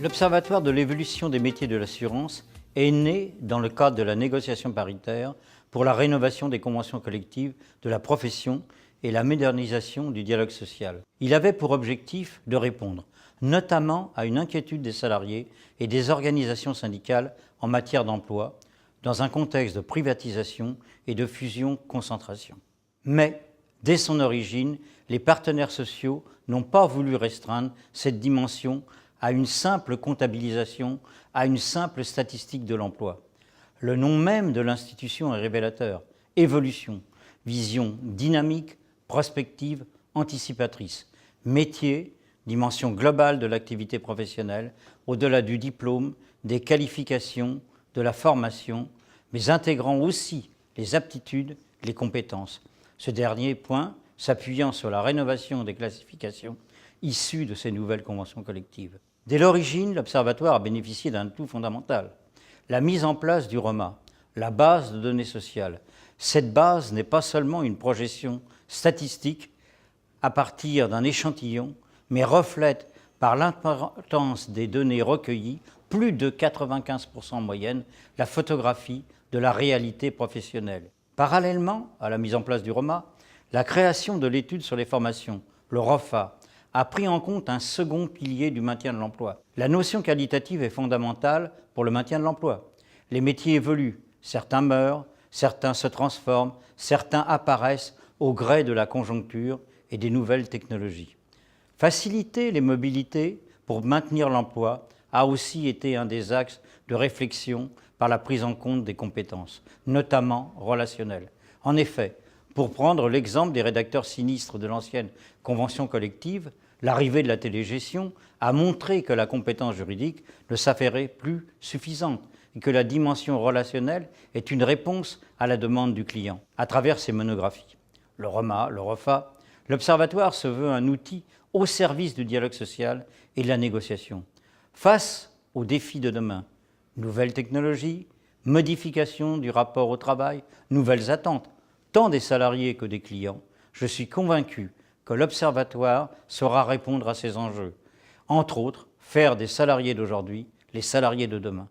L'Observatoire de l'évolution des métiers de l'assurance est né dans le cadre de la négociation paritaire pour la rénovation des conventions collectives de la profession et la modernisation du dialogue social. Il avait pour objectif de répondre notamment à une inquiétude des salariés et des organisations syndicales en matière d'emploi, dans un contexte de privatisation et de fusion-concentration. Mais, dès son origine, les partenaires sociaux n'ont pas voulu restreindre cette dimension à une simple comptabilisation, à une simple statistique de l'emploi. Le nom même de l'institution est révélateur. Évolution, vision dynamique, prospective, anticipatrice. Métier, dimension globale de l'activité professionnelle, au-delà du diplôme, des qualifications, de la formation, mais intégrant aussi les aptitudes, les compétences. Ce dernier point s'appuyant sur la rénovation des classifications issues de ces nouvelles conventions collectives. Dès l'origine, l'Observatoire a bénéficié d'un atout fondamental, la mise en place du ROMA, la base de données sociales. Cette base n'est pas seulement une projection statistique à partir d'un échantillon, mais reflète par l'importance des données recueillies, plus de 95% en moyenne, la photographie de la réalité professionnelle. Parallèlement à la mise en place du ROMA, la création de l'étude sur les formations, le ROFA, a pris en compte un second pilier du maintien de l'emploi. La notion qualitative est fondamentale pour le maintien de l'emploi. Les métiers évoluent, certains meurent, certains se transforment, certains apparaissent au gré de la conjoncture et des nouvelles technologies. Faciliter les mobilités pour maintenir l'emploi a aussi été un des axes de réflexion par la prise en compte des compétences, notamment relationnelles. En effet, pour prendre l'exemple des rédacteurs sinistres de l'ancienne convention collective, l'arrivée de la télégestion a montré que la compétence juridique ne s'avérait plus suffisante et que la dimension relationnelle est une réponse à la demande du client. À travers ces monographies, le ROMA, le ROFA, l'Observatoire se veut un outil au service du dialogue social et de la négociation. Face aux défis de demain, nouvelles technologies, modification du rapport au travail, nouvelles attentes, tant des salariés que des clients, je suis convaincu que l'Observatoire saura répondre à ces enjeux. Entre autres, faire des salariés d'aujourd'hui les salariés de demain.